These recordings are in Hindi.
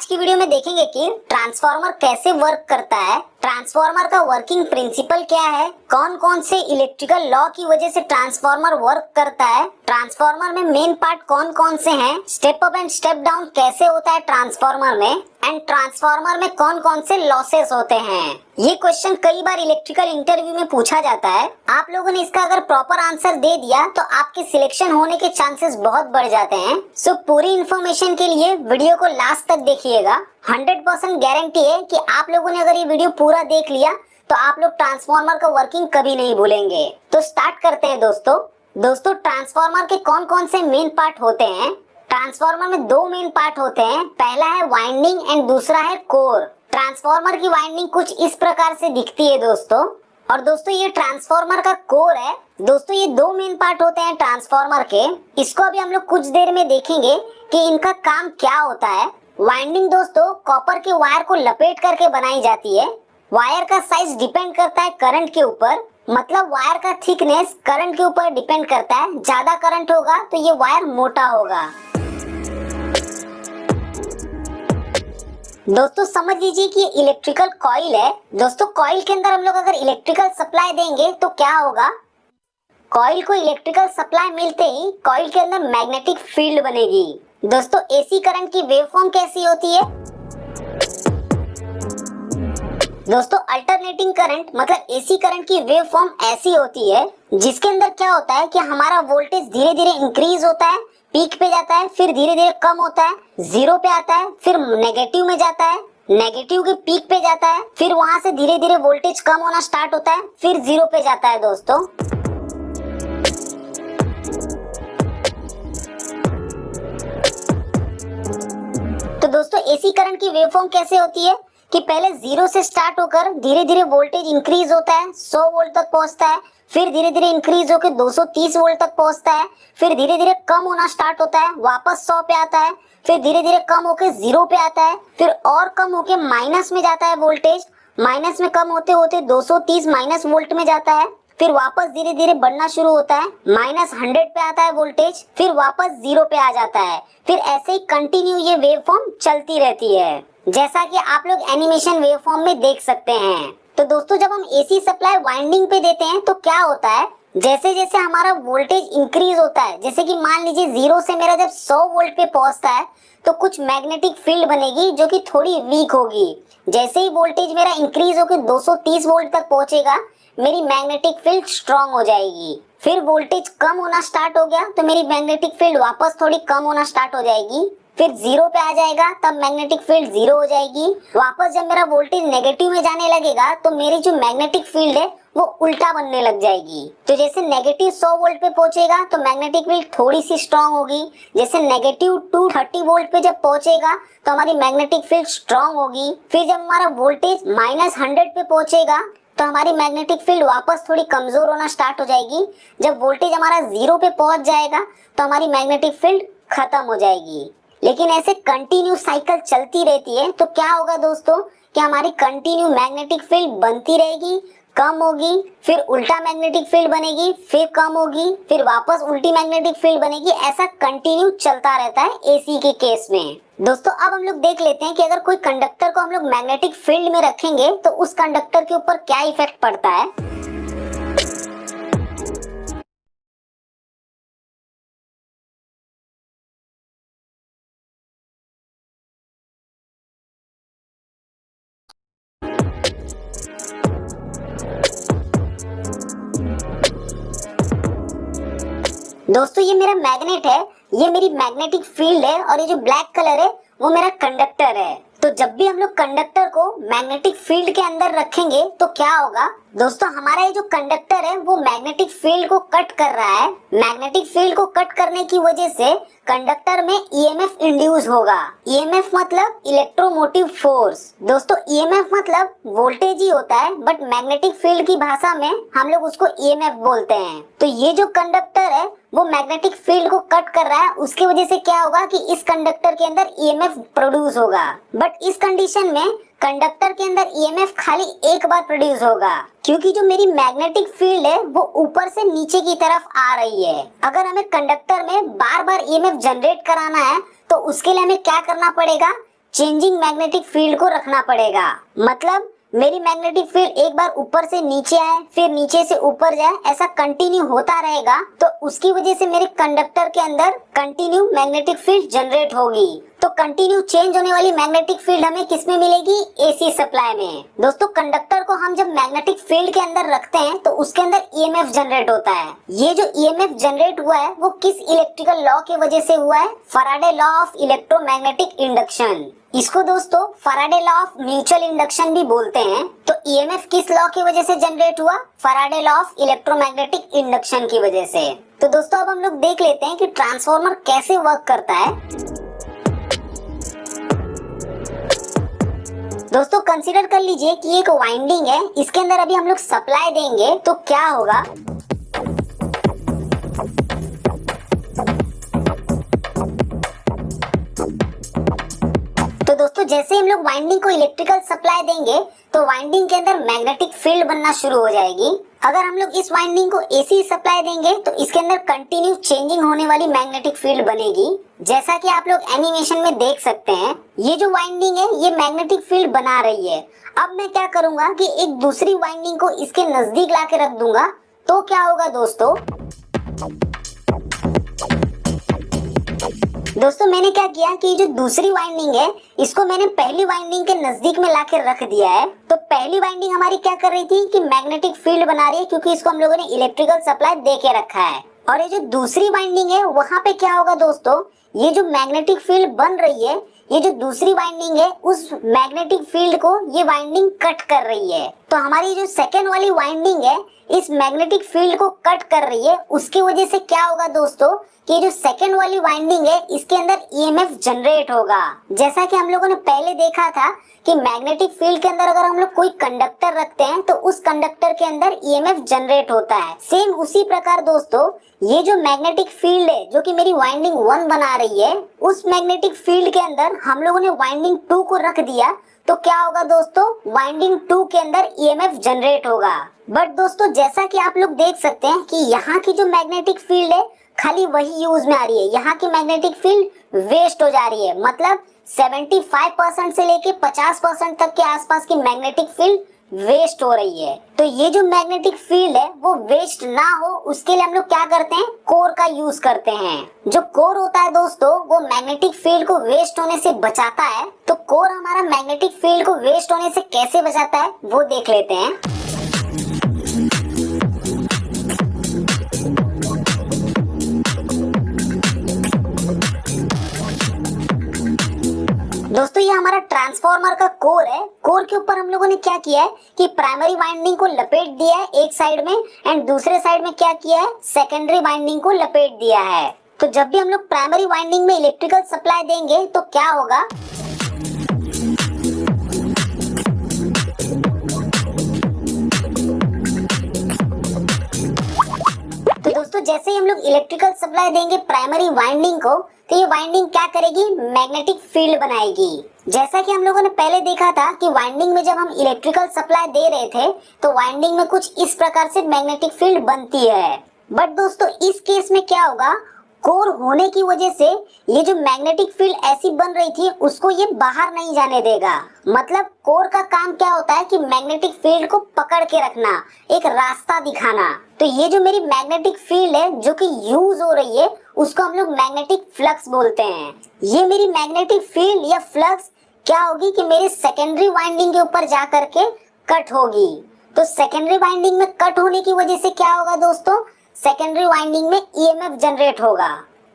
की वीडियो में देखेंगे कि ट्रांसफार्मर कैसे वर्क करता है, ट्रांसफार्मर का वर्किंग प्रिंसिपल क्या है, कौन कौन से इलेक्ट्रिकल लॉ की वजह से ट्रांसफार्मर वर्क करता है, ट्रांसफार्मर में मेन पार्ट कौन कौन से हैं, step up and step down कैसे होता है ट्रांसफार्मर में, एंड ट्रांसफार्मर में कौन कौन से लॉसेस होते हैं। ये क्वेश्चन कई बार इलेक्ट्रिकल इंटरव्यू में पूछा जाता है। आप लोगों ने इसका अगर प्रॉपर आंसर दे दिया तो आपके सिलेक्शन होने के चांसेस बहुत बढ़ जाते हैं। सो पूरी इन्फॉर्मेशन के लिए वीडियो को लास्ट तक देखिएगा। 100% गारंटी है कि आप लोगों ने अगर ये वीडियो पूरा देख लिया तो आप लोग ट्रांसफार्मर का वर्किंग कभी नहीं भूलेंगे। तो स्टार्ट करते हैं दोस्तों ट्रांसफार्मर के कौन कौन से मेन पार्ट होते हैं। ट्रांसफार्मर में दो मेन पार्ट होते हैं, पहला है वाइंडिंग एंड दूसरा है कोर। ट्रांसफार्मर की वाइंडिंग कुछ इस प्रकार से दिखती है दोस्तों, और दोस्तों ये ट्रांसफार्मर का कोर है। दोस्तों ये दो मेन पार्ट होते हैं ट्रांसफार्मर के, इसको अभी हम लोग कुछ देर में देखेंगे कि इनका काम क्या होता है। वाइंडिंग दोस्तों कॉपर के वायर को लपेट करके बनाई जाती है। वायर का साइज डिपेंड करता है करंट के ऊपर, मतलब वायर का थिकनेस करंट के ऊपर डिपेंड करता है। ज्यादा करंट होगा तो ये वायर मोटा होगा। दोस्तों समझ लीजिए कि इलेक्ट्रिकल कॉइल है। दोस्तों कॉइल के अंदर हम लोग अगर इलेक्ट्रिकल सप्लाई देंगे तो क्या होगा, कॉइल को इलेक्ट्रिकल सप्लाई मिलते ही कॉइल के अंदर मैग्नेटिक फील्ड बनेगी। दोस्तों एसी करंट की वेवफॉर्म कैसी होती है, दोस्तों अल्टरनेटिंग करंट मतलब एसी करंट की वेवफॉर्म ऐसी होती है जिसके अंदर क्या होता है कि हमारा वोल्टेज धीरे धीरे इंक्रीज होता है, पीक पे जाता है, फिर धीरे धीरे कम होता है, जीरो पे आता है, फिर नेगेटिव में जाता है, नेगेटिव के पीक पे जाता है, फिर वहां से धीरे धीरे वोल्टेज कम होना स्टार्ट होता है, फिर जीरो पे जाता है दोस्तों। तो दोस्तों एसी करंट की वेवफॉर्म कैसे होती है कि पहले जीरो से स्टार्ट होकर धीरे धीरे वोल्टेज इंक्रीज होता है, 100 वोल्ट तक पहुंचता है, फिर धीरे धीरे इंक्रीज होकर 230 वोल्ट तक पहुंचता है, फिर धीरे धीरे कम होना स्टार्ट होता है, वापस 100 पे आता है, फिर धीरे धीरे कम होकर जीरो पे आता है, फिर और कम होकर माइनस में जाता है वोल्टेज, माइनस में कम होते होते 230 माइनस वोल्ट में जाता है, फिर वापस धीरे धीरे बढ़ना शुरू होता है, -100 पे आता है वोल्टेज, फिर वापस जीरो पे आ जाता है। फिर ऐसे ही कंटिन्यू ये वेवफॉर्म चलती रहती है, जैसा कि आप लोग एनिमेशन वेवफॉर्म में देख सकते हैं। तो दोस्तों जब हम एसी सप्लाई वाइंडिंग पे देते हैं तो क्या होता है, जैसे जैसे हमारा वोल्टेज इंक्रीज होता है, जैसे कि मान लीजिए जीरो से मेरा जब 100 वोल्ट पे पहुंचता है तो कुछ मैग्नेटिक फील्ड बनेगी जो कि थोड़ी वीक होगी। जैसे ही वोल्टेज मेरा इंक्रीज होकर 230 वोल्ट तक पहुंचेगा मेरी मैग्नेटिक फील्ड स्ट्रांग हो जाएगी। फिर वोल्टेज कम होना स्टार्ट हो गया तो मेरी मैग्नेटिक फील्ड वापस थोड़ी कम होना स्टार्ट हो जाएगी, फिर जीरो पे आ जाएगा तब मैग्नेटिक फील्ड जीरो हो जाएगी। वापस जब मेरा वोल्टेज नेगेटिव में जाने लगेगा तो मेरी जो मैग्नेटिक फील्ड है वो उल्टा बनने लग जाएगी। तो जैसे नेगेटिव 100 वोल्ट पे पहुंचेगा तो मैग्नेटिक फील्ड थोड़ी सी स्ट्रांग होगी, जैसे नेगेटिव 230 वोल्ट पे जब पहुंचेगा तो हमारी मैग्नेटिक फील्ड स्ट्रांग होगी। फिर जब हमारा वोल्टेज -100 पे पहुंचेगा तो हमारी मैग्नेटिक फील्ड वापस थोड़ी कमजोर होना स्टार्ट हो जाएगी। जब वोल्टेज हमारा जीरो पे पहुंच जाएगा तो हमारी मैग्नेटिक फील्ड खत्म हो जाएगी। लेकिन ऐसे कंटिन्यू साइकिल चलती रहती है तो क्या होगा दोस्तों कि हमारी कंटिन्यू मैग्नेटिक फील्ड बनती रहेगी, कम होगी, फिर उल्टा मैग्नेटिक फील्ड बनेगी, फिर कम होगी, फिर वापस उल्टी मैग्नेटिक फील्ड बनेगी। ऐसा कंटिन्यू चलता रहता है एसी के केस में। दोस्तों अब हम लोग देख लेते हैं कि अगर कोई कंडक्टर को हम लोग मैग्नेटिक फील्ड में रखेंगे तो उस कंडक्टर के ऊपर क्या इफेक्ट पड़ता है। दोस्तों ये मेरा मैग्नेट है, ये मेरी मैग्नेटिक फील्ड है, और ये जो ब्लैक कलर है वो मेरा कंडक्टर है। तो जब भी हम लोग कंडक्टर को मैग्नेटिक फील्ड के अंदर रखेंगे तो क्या होगा दोस्तों, हमारा ये जो कंडक्टर है वो मैग्नेटिक फील्ड को कट कर रहा है। मैग्नेटिक फील्ड को कट करने की वजह से कंडक्टर में ईएमएफ इंड्यूस होगा। ईएमएफ मतलब इलेक्ट्रोमोटिव फोर्स। दोस्तों ईएमएफ मतलब वोल्टेज ही होता है, बट मैग्नेटिक फील्ड की भाषा में हम लोग उसको ईएमएफ बोलते हैं। तो ये जो कंडक्टर है वो मैग्नेटिक फील्ड को कट कर रहा है, उसकी वजह से क्या होगा कि इस कंडक्टर के अंदर ईएमएफ प्रोड्यूस होगा। बट इस कंडीशन में कंडक्टर के अंदर ईएमएफ खाली एक बार प्रोड्यूस होगा, क्योंकि जो मेरी मैग्नेटिक फील्ड है वो ऊपर से नीचे की तरफ आ रही है। अगर हमें कंडक्टर में बार बार ईएमएफ जनरेट कराना है तो उसके लिए हमें क्या करना पड़ेगा, चेंजिंग मैग्नेटिक फील्ड को रखना पड़ेगा। मतलब मेरी मैग्नेटिक फील्ड एक बार ऊपर से नीचे आए, फिर नीचे से ऊपर जाए, ऐसा कंटिन्यू होता रहेगा, तो उसकी वजह से मेरे कंडक्टर के अंदर कंटिन्यू मैग्नेटिक फील्ड जनरेट होगी। तो कंटिन्यू चेंज होने वाली मैग्नेटिक फील्ड हमें किसमें मिलेगी? एसी सप्लाई में। दोस्तों कंडक्टर को हम जब मैग्नेटिक फील्ड के अंदर रखते हैं तो उसके अंदर ईएमएफ जनरेट होता है। ये जो ईएमएफ जनरेट हुआ है वो किस इलेक्ट्रिकल लॉ की वजह से हुआ है? Faraday law of electromagnetic induction. इसको दोस्तों Faraday law of mutual induction भी बोलते हैं। तो ईएमएफ किस लॉ की वजह से जनरेट हुआ? Faraday law of electromagnetic induction की वजह से। तो दोस्तों अब हम लोग देख लेते हैं कि ट्रांसफार्मर कैसे वर्क करता है। दोस्तों कंसीडर कर लीजिए कि एक वाइंडिंग है, इसके अंदर अभी हम लोग सप्लाई देंगे तो क्या होगा? तो दोस्तों जैसे हम लोग वाइंडिंग को इलेक्ट्रिकल सप्लाई देंगे तो वाइंडिंग के अंदर मैग्नेटिक फील्ड बनना शुरू हो जाएगी। अगर हम लोग इस वाइंडिंग को एसी सप्लाई देंगे तो इसके अंदर कंटिन्यू चेंजिंग होने वाली मैग्नेटिक फील्ड बनेगी। जैसा कि आप लोग एनिमेशन में देख सकते हैं, ये जो वाइंडिंग है ये मैग्नेटिक फील्ड बना रही है। अब मैं क्या करूंगा कि एक दूसरी वाइंडिंग को इसके नजदीक लाके रख दूंगा, तो क्या होगा दोस्तों? दोस्तों मैंने क्या किया कि जो दूसरी वाइंडिंग है इसको मैंने पहली वाइंडिंग के नजदीक में लाके रख दिया है। तो पहली वाइंडिंग हमारी क्या कर रही थी कि मैग्नेटिक फील्ड बना रही है, क्योंकि इसको हम लोगों ने इलेक्ट्रिकल सप्लाई दे के रखा है। और ये जो दूसरी वाइंडिंग है वहां पे क्या होगा दोस्तों? ये जो मैग्नेटिक फील्ड बन रही है, ये जो दूसरी वाइंडिंग है उस मैग्नेटिक फील्ड को ये वाइंडिंग कट कर रही है। तो हमारी जो सेकेंड वाली वाइंडिंग है इस मैग्नेटिक फील्ड को कट कर रही है। उसकी वजह से क्या होगा दोस्तों कि जो सेकेंड वाली वाइंडिंग है इसके अंदर ईएमएफ जनरेट होगा। जैसा कि हम लोगों ने पहले देखा था कि मैग्नेटिक फील्ड के अंदर अगर हम लोग कोई कंडक्टर रखते हैं तो उस कंडक्टर के अंदर ईएमएफ जनरेट होता है। सेम उसी प्रकार दोस्तों ये जो मैग्नेटिक फील्ड है जो कि मेरी वाइंडिंग 1 बना रही है, उस मैग्नेटिक फील्ड के अंदर हम लोगों ने वाइंडिंग 2 को रख दिया तो क्या होगा दोस्तों? वाइंडिंग 2 के अंदर ईएमएफ जनरेट होगा। बट दोस्तों जैसा कि आप लोग देख सकते हैं कि यहाँ की जो मैग्नेटिक फील्ड है खाली वही यूज में आ रही है, यहाँ की मैग्नेटिक फील्ड वेस्ट हो जा रही है। मतलब 75% से लेके 50% तक के आसपास की मैग्नेटिक फील्ड वेस्ट हो रही है। तो ये जो मैग्नेटिक फील्ड है वो वेस्ट ना हो उसके लिए हम लोग क्या करते हैं? कोर का यूज करते हैं। जो कोर होता है दोस्तों वो मैग्नेटिक फील्ड को वेस्ट होने से बचाता है। तो कोर हमारा मैग्नेटिक फील्ड को वेस्ट होने से कैसे बचाता है वो देख लेते हैं। दोस्तों ये हमारा ट्रांसफार्मर का कोर है। कोर के ऊपर हम लोगों ने क्या किया है कि प्राइमरी वाइंडिंग को लपेट दिया है एक साइड में, एंड दूसरे साइड में क्या किया है? सेकेंडरी वाइंडिंग को लपेट दिया है। तो जब भी हम लोग प्राइमरी वाइंडिंग में इलेक्ट्रिकल सप्लाई देंगे तो क्या होगा? तो दोस्तों जैसे ही हम लोग इलेक्ट्रिकल सप्लाई देंगे प्राइमरी वाइंडिंग को तो ये वाइंडिंग क्या करेगी? मैग्नेटिक फील्ड बनाएगी। जैसा कि हम लोगों ने पहले देखा था कि वाइंडिंग में जब हम इलेक्ट्रिकल सप्लाई दे रहे थे तो वाइंडिंग में कुछ इस प्रकार से मैग्नेटिक फील्ड बनती है। बट दोस्तों इस केस में क्या होगा? कोर होने की वजह से ये जो मैग्नेटिक फील्ड ऐसी बन रही थी उसको ये बाहर नहीं जाने देगा। मतलब कोर का काम क्या होता है कि मैग्नेटिक फील्ड को पकड़ के रखना, एक रास्ता दिखाना। तो ये जो मेरी मैग्नेटिक फील्ड है जो कि यूज हो रही है उसको हम लोग मैग्नेटिक फ्लक्स बोलते हैं। ये मेरी मैग्नेटिक फील्ड या फ्लक्स क्या होगी कि मेरे सेकेंडरी वाइंडिंग के ऊपर जा करके कट होगी। तो सेकेंडरी वाइंडिंग में कट होने की वजह से क्या होगा दोस्तों? सेकेंडरी वाइंडिंग में ईएमएफ जनरेट होगा।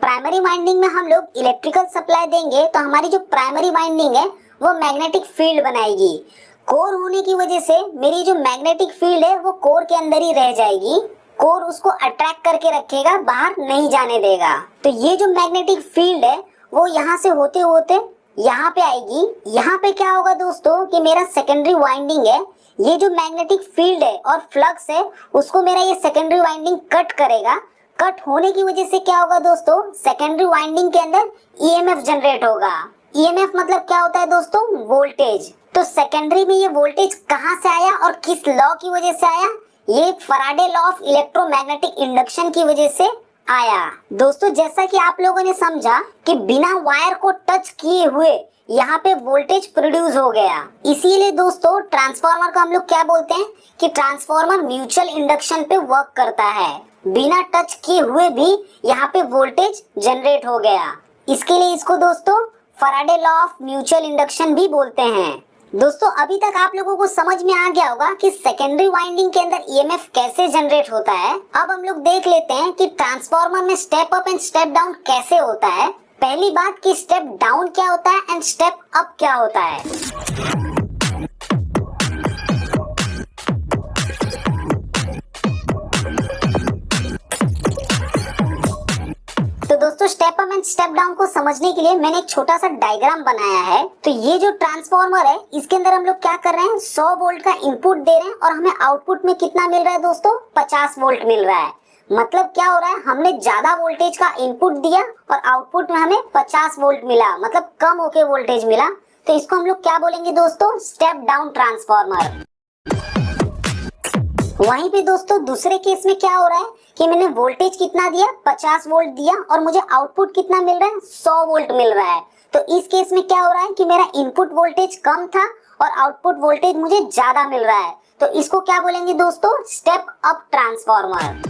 प्राइमरी वाइंडिंग में हम लोग इलेक्ट्रिकल सप्लाई देंगे तो हमारी जो प्राइमरी वाइंडिंग है वो मैग्नेटिक फील्ड बनाएगी। कोर होने की वजह से मेरी जो मैग्नेटिक फील्ड है वो कोर के अंदर ही रह जाएगी। कोर उसको अट्रैक्ट करके रखेगा, बाहर नहीं जाने देगा। तो ये जो मैग्नेटिक फील्ड है वो यहाँ से होते होते यहाँ पे आएगी। यहाँ पे क्या होगा दोस्तों कि मेरा सेकेंडरी वाइंडिंग है, ये जो मैग्नेटिक फील्ड है और फ्लक्स है उसको मेरा ये सेकेंडरी वाइंडिंग कट करेगा। कट होने की वजह से क्या होगा दोस्तों? सेकेंडरी वाइंडिंग के अंदर ईएमएफ जनरेट होगा। ईएमएफ मतलब क्या होता है दोस्तों? वोल्टेज। तो सेकेंडरी में ये वोल्टेज कहाँ से आया और किस लॉ की वजह से आया? ये Faraday law of electromagnetic induction की वजह से आया। दोस्तों जैसा कि आप लोगों ने समझा कि बिना वायर को टच किए हुए यहाँ पे वोल्टेज प्रोड्यूस हो गया। इसीलिए दोस्तों ट्रांसफार्मर को हम लोग क्या बोलते हैं कि ट्रांसफार्मर म्यूचुअल इंडक्शन पे वर्क करता है। बिना टच किए हुए भी यहाँ पे वोल्टेज जनरेट हो गया। इसके लिए इसको दोस्तों Faraday law of mutual induction भी बोलते हैं। दोस्तों अभी तक आप लोगों को समझ में आ गया होगा कि सेकेंडरी वाइंडिंग के अंदर ईएमएफ कैसे जनरेट होता है। अब हम लोग देख लेते हैं कि ट्रांसफार्मर में step up and step down कैसे होता है। पहली बात कि स्टेप डाउन क्या होता है एंड स्टेप अप क्या होता है। तो दोस्तों step up and step down को समझने के लिए मैंने एक छोटा सा डायग्राम बनाया है। तो ये जो ट्रांसफार्मर है इसके अंदर हम लोग क्या कर रहे हैं 100 वोल्ट का इनपुट दे रहे हैं और हमें आउटपुट में कितना मिल रहा है दोस्तों 50 वोल्ट मिल रहा है। मतलब क्या हो रहा है हमने ज्यादा वोल्टेज का इनपुट दिया और आउटपुट में हमें 50 वोल्ट मिला, मतलब कम होके वोल्टेज मिला। तो इसको हम लोग क्या बोलेंगे दोस्तों स्टेप डाउन ट्रांसफार्मर। वहीं पे दोस्तों दूसरे केस में क्या हो रहा है कि मैंने वोल्टेज कितना दिया 50 वोल्ट दिया और मुझे आउटपुट कितना मिल रहा है 100 वोल्ट मिल रहा है। तो इस केस में क्या हो रहा है कि मेरा इनपुट वोल्टेज कम था और आउटपुट वोल्टेज मुझे ज्यादा मिल रहा है। तो इसको क्या बोलेंगे दोस्तों स्टेप अप ट्रांसफार्मर।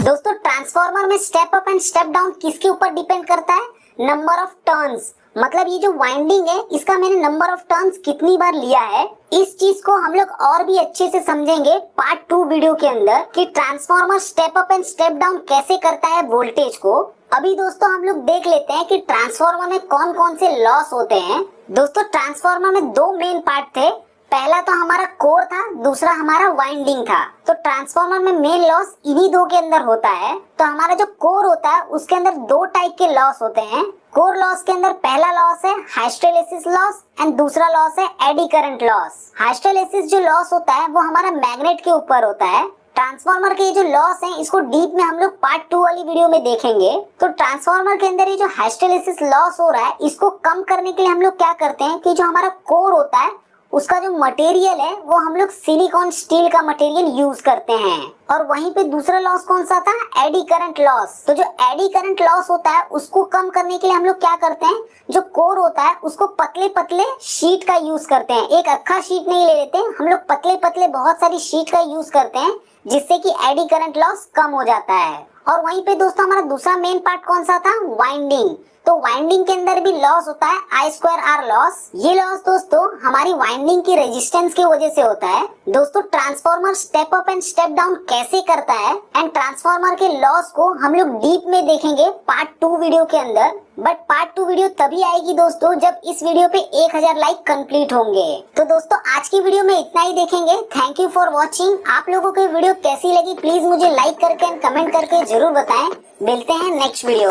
दोस्तों ट्रांसफार्मर में step up and step down किसके ऊपर डिपेंड करता है नंबर ऑफ टर्न्स। मतलब ये जो वाइंडिंग है इसका मैंने नंबर ऑफ टर्न्स कितनी बार लिया है। इस चीज को हम लोग और भी अच्छे से समझेंगे पार्ट 2 वीडियो के अंदर कि transformer step up and step down कैसे करता है वोल्टेज को। अभी दोस्तों हम लोग देख लेते हैं कि ट्रांसफार्मर में कौन कौन से लॉस होते हैं। दोस्तों ट्रांसफार्मर में 2 मेन पार्ट थे। पहला तो हमारा कोर था, दूसरा हमारा वाइंडिंग था। तो ट्रांसफार्मर में मेन लॉस इन्हीं 2 के अंदर होता है। तो हमारा जो कोर होता है उसके अंदर 2 टाइप के लॉस होते हैं। कोर लॉस के अंदर पहला लॉस है हिस्टेरेसिस लॉस एंड दूसरा लॉस है एडी करंट लॉस। हिस्टेरेसिस जो लॉस होता है वो हमारा मैग्नेट के ऊपर होता है। ट्रांसफार्मर के ये जो लॉस है इसको डीप में हम लोग पार्ट 2 वाली वीडियो में देखेंगे। तो ट्रांसफार्मर के अंदर ये जो हिस्टेरेसिस लॉस हो रहा है इसको कम करने के लिए हम लोग क्या करते हैं कि जो हमारा कोर होता है उसका जो मटेरियल है वो हम लोग सिलिकॉन स्टील का मटेरियल यूज करते हैं। और वहीं पे दूसरा लॉस कौन सा था एडी करंट लॉस। तो जो एडी करंट लॉस होता है उसको कम करने के लिए हम लोग क्या करते हैं जो कोर होता है उसको पतले पतले शीट का यूज करते हैं। एक अक्खा शीट नहीं ले लेते, हम लोग पतले पतले बहुत सारी शीट का यूज करते हैं जिससे कि एडी करंट लॉस कम हो जाता है। और वहीं पे दोस्तों हमारा दूसरा मेन पार्ट कौन सा था वाइंडिंग। तो वाइंडिंग के अंदर भी लॉस होता है I2R लॉस। ये लॉस दोस्तों हमारी वाइंडिंग की रेजिस्टेंस की वजह से होता है। दोस्तों transformer step up and step down कैसे करता है एंड ट्रांसफार्मर के लॉस को हम लोग डीप में देखेंगे पार्ट 2 वीडियो के अंदर। बट पार्ट 2 वीडियो तभी आएगी दोस्तों जब इस वीडियो पे 1000 लाइक कंप्लीट होंगे। तो दोस्तों आज की वीडियो में इतना ही देखेंगे। Thank you for watching. आप लोगों को वीडियो कैसी लगी प्लीज मुझे लाइक करके एंड कमेंट करके जरूर बताएं। मिलते हैं नेक्स्ट वीडियो में।